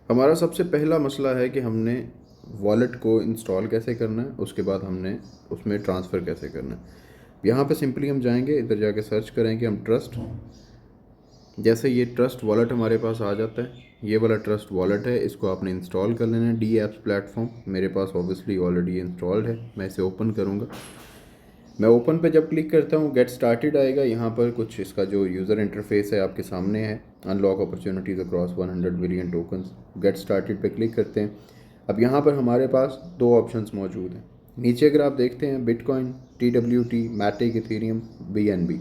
हमारा सबसे पहला मसला है कि हमने वॉलेट को इंस्टॉल कैसे करना है, उसके बाद हमने उसमें ट्रांसफ़र कैसे करना है। यहाँ पे सिंपली हम जाएंगे, इधर जाके सर्च करेंगे हम ट्रस्ट। जैसे ये ट्रस्ट वॉलेट हमारे पास आ जाता है, ये वाला ट्रस्ट वॉलेट है, इसको आपने इंस्टॉल कर लेना है। डी एप्स प्लेटफॉर्म मेरे पास ऑब्वियसली ऑलरेडी इंस्टॉल्ड है, मैं इसे ओपन करूँगा। मैं ओपन पे जब क्लिक करता हूँ गेट स्टार्टेड आएगा। यहाँ पर कुछ इसका जो यूज़र इंटरफेस है आपके सामने है। Unlock opportunities across 100 billion tokens, get started पे क्लिक करते हैं। अब यहाँ पर हमारे पास दो ऑप्शंस मौजूद हैं। नीचे अगर आप देखते हैं bitcoin, TWT, Matic, Ethereum, BNB,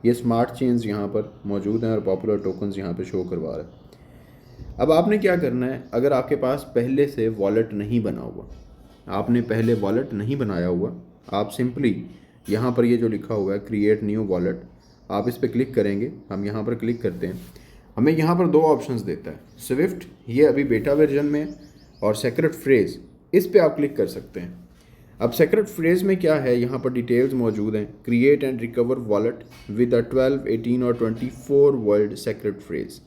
ये स्मार्ट चेन्स यहाँ पर मौजूद हैं और पॉपुलर टोकन्स यहाँ पर शो करवा रहा है। अब आपने क्या करना है, अगर आपके पास पहले से वॉलेट नहीं बना हुआ, आपने पहले वॉलेट नहीं बनाया हुआ, आप सिंपली यहाँ पर ये जो लिखा हुआ है क्रिएट न्यू वॉलेट, आप इस पर क्लिक करेंगे। हम यहाँ पर क्लिक करते हैं, हमें यहाँ पर दो ऑप्शंस देता है। स्विफ्ट, ये अभी बेटा वर्जन में है, और सेक्रेट फ्रेज, इस पर आप क्लिक कर सकते हैं। अब सेक्रेट फ्रेज में क्या है, यहाँ पर डिटेल्स मौजूद हैं। Create and recover wallet with a 12, 18 और 24 word secret phrase.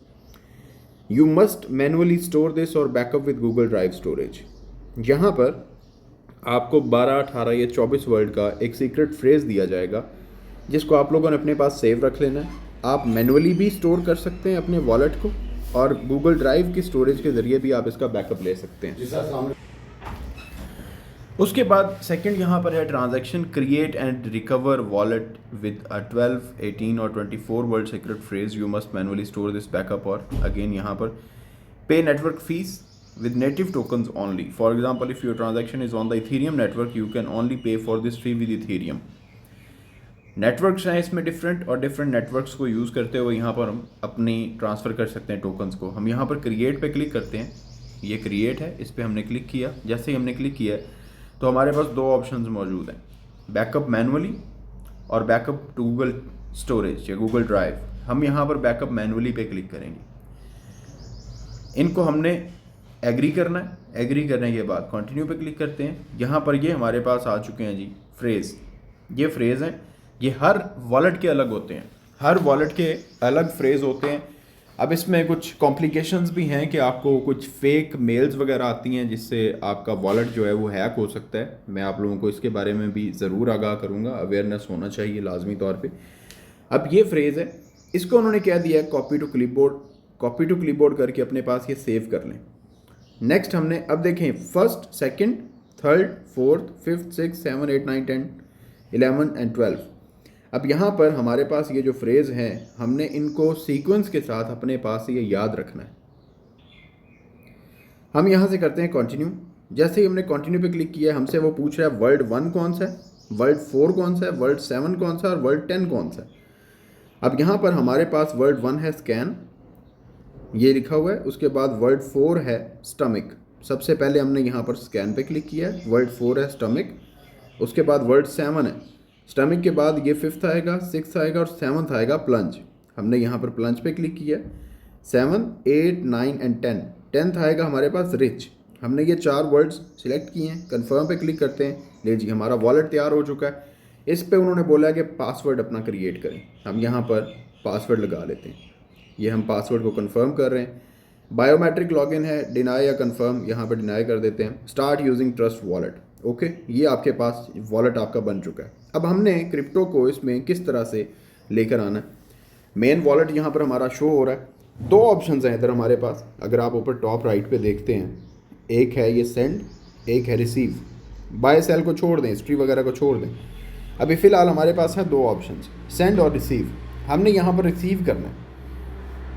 You must manually store this और backup with Google drive storage. यहाँ पर आपको 12, 18 या 24 वर्ड का एक सीक्रेट फ्रेज दिया जाएगा, जिसको आप लोगों ने अपने पास सेव रख लेना है। आप मैनुअली भी स्टोर कर सकते हैं अपने वॉलेट को, और गूगल ड्राइव की स्टोरेज के ज़रिए भी आप इसका बैकअप ले सकते हैं। उसके बाद सेकंड यहाँ पर है transaction create and recover wallet with a 12, 18 और 24 word secret phrase. You must manually store this backup. और अगेन यहाँ पर पे network fees with native tokens only. For example, if your transaction is on the Ethereum network, you can only pay for this fee with Ethereum. Networks हैं इसमें different, और different networks को use करते हुए यहाँ पर हम अपनी ट्रांसफ़र कर सकते हैं टोकन्स को। हम यहाँ पर क्रिएट पे क्लिक करते हैं, ये क्रिएट है, इस पर हमने क्लिक किया। जैसे ही हमने क्लिक किया तो हमारे पास दो ऑप्शंस मौजूद हैं, बैकअप मैनुअली और बैकअप टू गूगल स्टोरेज या गूगल ड्राइव। हम यहाँ पर बैकअप मैनुअली पे क्लिक करेंगे। इनको हमने एग्री करना है। एग्री करने के बाद कंटिन्यू पे क्लिक करते हैं। यहाँ पर ये हमारे पास आ चुके हैं जी फ्रेज़। ये फ्रेज़ हैं, ये हर वॉलेट के अलग होते हैं, हर वॉलेट के अलग फ्रेज़ होते हैं। अब इसमें कुछ कॉम्प्लिकेशंस भी हैं कि आपको कुछ फेक मेल्स वगैरह आती हैं, जिससे आपका वॉलेट जो है वो हैक हो सकता है। मैं आप लोगों को इसके बारे में भी ज़रूर आगाह करूँगा, अवेयरनेस होना चाहिए लाजमी तौर पर। अब ये फ्रेज़ है, इसको उन्होंने क्या दिया है, कॉपी टू क्लिपबोर्ड करके अपने पास ये सेव कर लें। नेक्स्ट हमने अब देखें first, second, third, fourth, fifth, 6, 7, 8, 9, 10, 11 and 12। अब यहाँ पर हमारे पास ये जो फ्रेज़ हैं, हमने इनको सीक्वेंस के साथ अपने पास ये याद रखना है। हम यहाँ से करते हैं कंटिन्यू। जैसे ही हमने कंटिन्यू पे क्लिक किया, हमसे वो पूछ रहा है वर्ड 1 कौन सा है, वर्ड 4 कौन सा है, वर्ड 7 कौन सा है और वर्ड 10 कौन सा है। अब यहाँ पर हमारे पास वर्ड 1 है स्कैन, ये लिखा हुआ है। उसके बाद वर्ड 4 है स्टमक। सबसे पहले हमने यहाँ पर स्कैन पे क्लिक किया है, वर्ड 4 है स्टमक। उसके बाद वर्ड 7 है स्टमक के बाद ये 5th आएगा, 6th आएगा और 7th आएगा प्लंज। हमने यहाँ पर प्लंज पे क्लिक किया। 7, 8, 9 एंड 10, 10th आएगा हमारे पास रिच। हमने ये 4 वर्ड्स सिलेक्ट किए हैं। कन्फर्म पे क्लिक करते हैं। ले जी, हमारा वॉलेट तैयार हो चुका है। इस पर उन्होंने बोला है कि पासवर्ड अपना क्रिएट करें। हम यहाँ पर पासवर्ड लगा लेते हैं। ये हम पासवर्ड को कंफर्म कर रहे हैं। बायोमेट्रिक लॉगिन है, डिनाई या कंफर्म, यहाँ पर डिनाई कर देते हैं। Start using trust wallet. Okay, ये आपके पास वॉलेट आपका बन चुका है। अब हमने क्रिप्टो को इसमें किस तरह से लेकर आना है। मेन वॉलेट यहाँ पर हमारा शो हो रहा है। दो ऑप्शंस हैं इधर हमारे पास, अगर आप ऊपर टॉप राइट पे देखते हैं, एक है ये सेंड, एक है रिसीव। बाय सेल को छोड़ दें, हिस्ट्री वगैरह को छोड़ दें। अभी फ़िलहाल हमारे पास है दो ऑप्शंस, सेंड और रिसीव। हमने यहाँ पर रिसीव करना है।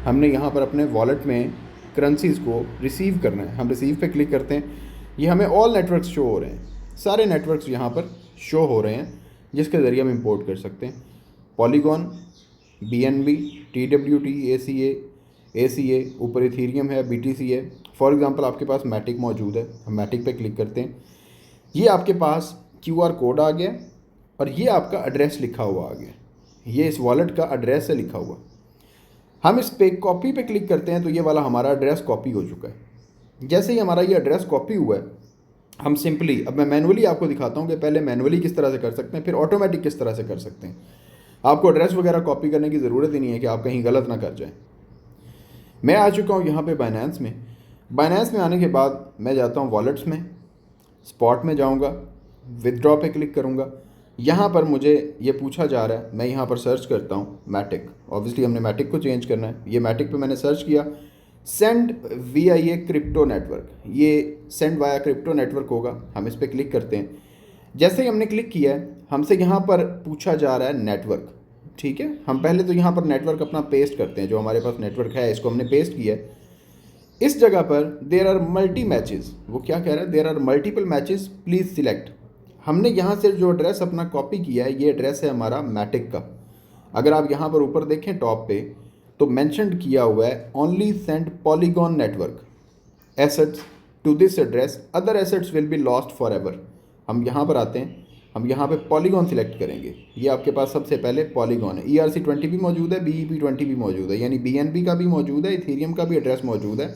हमने यहाँ पर अपने वॉलेट में करेंसीज़ को रिसीव करना है। हम रिसीव पे क्लिक करते हैं। ये हमें ऑल नेटवर्क्स शो हो रहे हैं, सारे नेटवर्क्स यहाँ पर शो हो रहे हैं, जिसके ज़रिए हम इंपोर्ट कर सकते हैं। पॉलीगॉन, BNB, TWT, ACA, ऊपर इथीरियम है, BTC है। फॉर एग्ज़ाम्पल आपके पास मैटिक मौजूद है, हम मैटिक पे क्लिक करते हैं। ये आपके पास QR कोड आ गया और ये आपका एड्रेस लिखा हुआ आ गया। ये इस वॉलेट का एड्रेस है लिखा हुआ। हम इस पे कॉपी पे क्लिक करते हैं तो ये वाला हमारा एड्रेस कॉपी हो चुका है। जैसे ही हमारा ये एड्रेस कॉपी हुआ है, हम सिंपली, अब मैं मैनुअली आपको दिखाता हूँ कि पहले मैनुअली किस तरह से कर सकते हैं, फिर ऑटोमेटिक किस तरह से कर सकते हैं। आपको एड्रेस वगैरह कॉपी करने की ज़रूरत ही नहीं है कि आप कहीं गलत ना कर जाएं। मैं आ चुका हूँ यहाँ पे बाइनेंस में। बाइनेंस में आने के बाद मैं जाता हूँ वॉलेट्स में, स्पॉट में जाऊँगा, विदड्रॉ पे क्लिक करूँगा। यहाँ पर मुझे ये पूछा जा रहा है, मैं यहाँ पर सर्च करता हूँ मैटिक। ऑब्वियसली हमने मैटिक को चेंज करना है। ये मैटिक पे मैंने सर्च किया, सेंड VIA क्रिप्टो नेटवर्क, ये सेंड वाया क्रिप्टो नेटवर्क होगा। हम इस पर क्लिक करते हैं। जैसे ही हमने क्लिक किया है, हमसे यहाँ पर पूछा जा रहा है नेटवर्क। ठीक है, हम पहले तो यहाँ पर नेटवर्क अपना पेस्ट करते हैं, जो हमारे पास नेटवर्क है इसको हमने पेस्ट किया है। इस जगह पर देयर आर मल्टी मैचेस, वो क्या कह रहा है, there are multiple matches please select. हमने यहाँ से जो एड्रेस अपना कॉपी किया है, ये एड्रेस है हमारा मैटिक का। अगर आप यहाँ पर ऊपर देखें टॉप पे, तो मेंशन किया हुआ है only send Polygon network assets to this address, other assets will be lost for ever. हम यहाँ पर आते हैं, हम यहाँ पे पॉलीगॉन सिलेक्ट करेंगे। ये आपके पास सबसे पहले पॉलीगॉन है। ERC20 भी मौजूद है, BEP20 भी मौजूद है, यानी BNB का भी मौजूद है, इथेरियम का भी एड्रेस मौजूद है,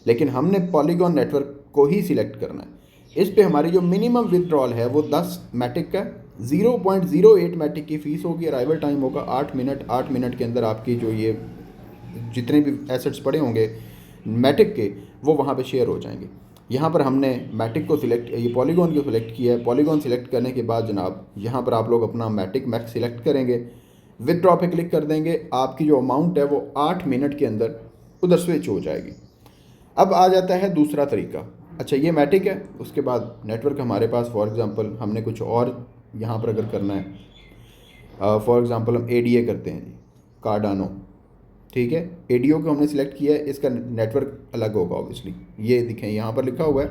लेकिन हमने पॉलीगॉन नेटवर्क को ही सिलेक्ट करना है। इस पे हमारी जो मिनिमम विदड्रॉल है वो 10 मैटिक का, 0.08 मैटिक की फ़ीस होगी। अराइवल टाइम होगा 8 मिनट। 8 मिनट के अंदर आपकी जो ये जितने भी एसेट्स पड़े होंगे मैटिक के, वो वहाँ पे शेयर हो जाएंगे। यहाँ पर हमने मैटिक को सिलेक्ट, ये पॉलीगॉन को सिलेक्ट किया है। पॉलीगॉन सिलेक्ट करने के बाद जनाब यहाँ पर आप लोग अपना मैटिक मैक्स सिलेक्ट करेंगे, विदड्रॉ पे क्लिक कर देंगे। आपकी जो अमाउंट है वो 8 मिनट के अंदर उधर स्विच हो जाएगी। अब आ जाता है दूसरा तरीका। अच्छा, ये मैटिक है, उसके बाद नेटवर्क हमारे पास, फॉर एग्ज़ाम्पल हमने कुछ और यहाँ पर अगर करना है, फॉर एग्ज़ाम्पल हम ADA करते हैं जी, कार्डानो। ठीक है, ADO को हमने सिलेक्ट किया है, इसका नेटवर्क अलग होगा ऑब्वियसली। ये दिखें यहाँ पर लिखा हुआ है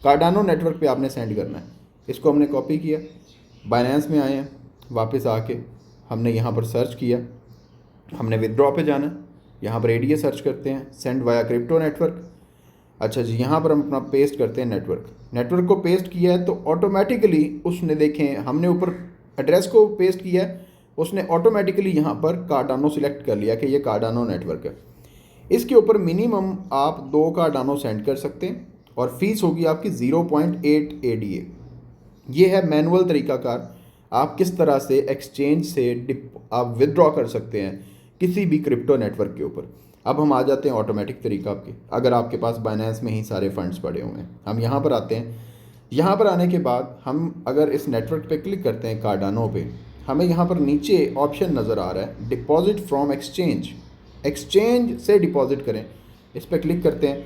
कार्डानो नेटवर्क पे आपने सेंड करना है। इसको हमने कॉपी किया, बाइनेंस में आए हैं, वापस आके हमने यहाँ पर सर्च किया, हमने विदड्रॉ पे जाना है, यहाँ पर ADA सर्च करते हैं, सेंड वाया क्रिप्टो नेटवर्क। अच्छा जी, यहाँ पर हम अपना पेस्ट करते हैं नेटवर्क को पेस्ट किया है तो ऑटोमेटिकली उसने, देखें हमने ऊपर एड्रेस को पेस्ट किया है, उसने ऑटोमेटिकली यहाँ पर कार्डानो सिलेक्ट कर लिया कि ये कार्डानो नेटवर्क है। इसके ऊपर मिनिमम आप 2 कार्डानो सेंड कर सकते हैं और फीस होगी आपकी 0.8 ADA। ये है मैनुअल तरीकाकार, आप किस तरह से एक्सचेंज से आप विदड्रॉ कर सकते हैं किसी भी क्रिप्टो नेटवर्क के ऊपर। अब हम आ जाते हैं ऑटोमेटिक तरीका आपके, अगर आपके पास बाइनेंस में ही सारे फंड्स पड़े हुए हैं। हम यहाँ पर आते हैं, यहाँ पर आने के बाद हम अगर इस नेटवर्क पे क्लिक करते हैं कार्डानो पे, हमें यहाँ पर नीचे ऑप्शन नज़र आ रहा है डिपॉजिट फ्रॉम एक्सचेंज, एक्सचेंज से डिपॉजिट करें। इस पर क्लिक करते हैं,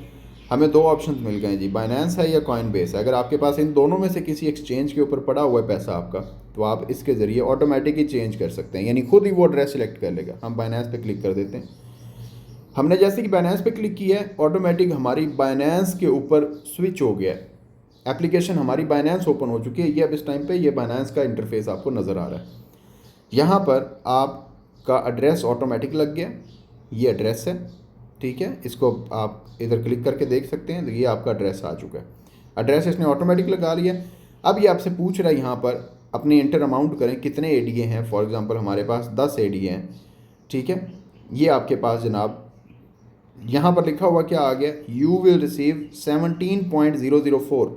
हमें 2 ऑप्शन मिल गए जी, बाइनेंस है या कॉइनबेस है। अगर आपके पास इन दोनों में से किसी एक्सचेंज के ऊपर पड़ा हुआ है पैसा आपका, तो आप इसके ज़रिए ऑटोमेटिक ही चेंज कर सकते हैं, यानी खुद ही वो एड्रेस सेलेक्ट कर लेगा। हम बाइनेंस पे क्लिक कर देते हैं। हमने जैसे कि बाइनेंस पे क्लिक किया है, ऑटोमेटिक हमारी बाइनेंस के ऊपर स्विच हो गया है, एप्लीकेशन हमारी बाइनेंस ओपन हो चुकी है। ये अब इस टाइम पे ये बाइनेंस का इंटरफेस आपको नज़र आ रहा है। यहाँ पर आपका एड्रेस ऑटोमेटिक लग गया, ये एड्रेस है। ठीक है, इसको आप इधर क्लिक करके देख सकते हैं, तो ये आपका एड्रेस आ चुका है। एड्रेस इसने ऑटोमेटिक लगा लिया। अब ये आपसे पूछ रहा है यहाँ पर अपनी इंटर अमाउंट करें, कितने ADA हैं। फॉर एग्ज़ाम्पल हमारे पास 10 ADA हैं। ठीक है, ये आपके पास जनाब यहाँ पर लिखा हुआ क्या आ गया, यू विल रिसीव 17.004,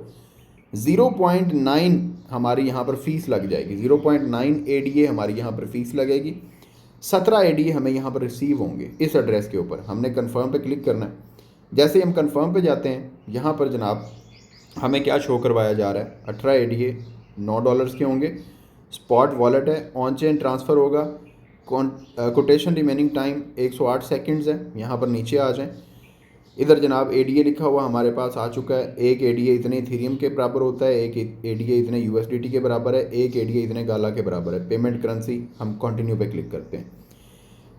0.9 हमारी यहाँ पर फ़ीस लग जाएगी, 0.9 ADA हमारी यहाँ पर फ़ीस लगेगी। 17 ADA हमें यहाँ पर रिसीव होंगे इस एड्रेस के ऊपर। हमने कन्फर्म पे क्लिक करना है। जैसे ही हम कन्फर्म पे जाते हैं, यहाँ पर जनाब हमें क्या शो करवाया जा रहा है, 18 ADA $9 के होंगे, स्पॉट वॉलेट है, ऑन चेन ट्रांसफ़र होगा, कोटेशन रिमेनिंग टाइम 108 सेकंड्स है। यहाँ पर नीचे आ जाएं, इधर जनाब ADA लिखा हुआ हमारे पास आ चुका है। एक ADA इतने इथेरियम के बराबर होता है, एक ADA इतने USDT के बराबर है, एक ADA इतने गाला के बराबर है। पेमेंट करेंसी, हम कंटिन्यू पे क्लिक करते हैं।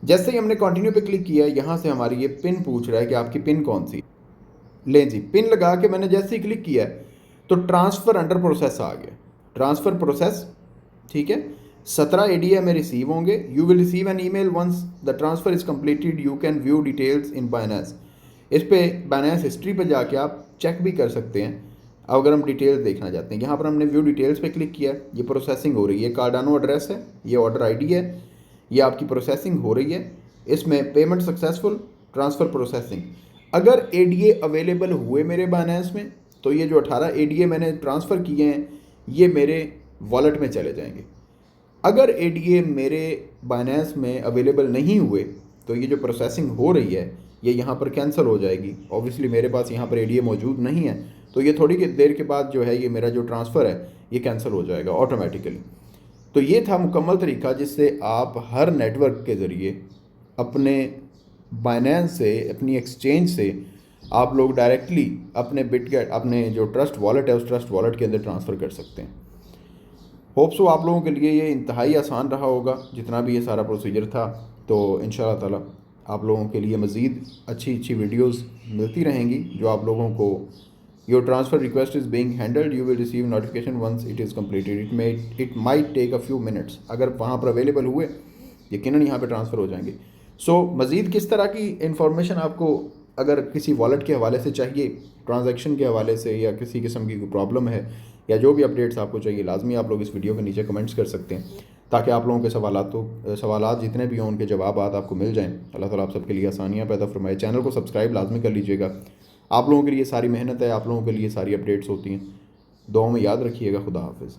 जैसे ही हमने कंटिन्यू पे क्लिक किया, यहाँ से हमारी ये पिन पूछ रहा है कि आपकी पिन कौन सी। लें जी, पिन लगा के मैंने जैसे ही क्लिक किया तो ट्रांसफ़र अंडर प्रोसेस आ गया, ट्रांसफ़र प्रोसेस। ठीक है, 17 ADA में रिसीव होंगे। You will receive an email once the transfer is completed, you can view details in Binance. इस पे बाइनेंस हिस्ट्री पे जाके आप चेक भी कर सकते हैं अगर हम डिटेल्स देखना चाहते हैं। यहाँ पर हमने व्यू डिटेल्स पे क्लिक किया, ये प्रोसेसिंग हो रही है। कार्डानो एड्रेस है, ये ऑर्डर ID है, ये आपकी प्रोसेसिंग हो रही है। इसमें पेमेंट सक्सेसफुल, ट्रांसफ़र प्रोसेसिंग। अगर ADA अवेलेबल हुए मेरे बाइनेंस में, तो ये जो 18 ADA मैंने ट्रांसफ़र किए हैं ये मेरे वॉलेट में चले जाएंगे। अगर ADA मेरे बाइनेंस में अवेलेबल नहीं हुए, तो ये जो प्रोसेसिंग हो रही है ये यहाँ पर कैंसिल हो जाएगी। ऑब्वियसली मेरे पास यहाँ पर ADA मौजूद नहीं है, तो ये थोड़ी देर के बाद जो है ये मेरा जो ट्रांसफ़र है ये कैंसिल हो जाएगा ऑटोमेटिकली। तो ये था मुकम्मल तरीका जिससे आप हर नेटवर्क के ज़रिए अपने बाइनेंस से, अपनी एक्सचेंज से आप लोग डायरेक्टली अपने बिटगेट, अपने जो ट्रस्ट वॉलेट है उस ट्रस्ट वॉलेट के अंदर ट्रांसफ़र कर सकते हैं। होप सो आप लोगों के लिए ये इंतहाई आसान रहा होगा जितना भी ये सारा प्रोसीजर था। तो इंशाल्लाह ताला आप लोगों के लिए मज़ीद अच्छी अच्छी वीडियोस मिलती रहेंगी जो आप लोगों को your transfer request is being handled, you will receive notification once it is completed, it might take a few minutes. अगर वहाँ पर अवेलेबल हुए यकीनन यहाँ पे ट्रांसफ़र हो जाएंगे। सो मज़ीद किस तरह की इंफॉर्मेशन आपको अगर किसी वॉलेट के हवाले से चाहिए, ट्रांजैक्शन के हवाले से, या किसी किस्म की कोई प्रॉब्लम है, या जो भी अपडेट्स आपको चाहिए, लाजमी आप लोग इस वीडियो के नीचे कमेंट्स कर सकते हैं ताकि आप लोगों के सवालात जितने भी हों उनके जवाब आपको मिल जाएँ। अल्लाह ताला आप सबके लिए आसानियाँ पैदा फरमाए। चैनल को सब्सक्राइब लाजमी कर लीजिएगा। आप लोगों के लिए सारी मेहनत है, आप लोगों के लिए सारी अपडेट्स होती हैं। दुआ में याद रखिएगा। खुदा हाफिज़।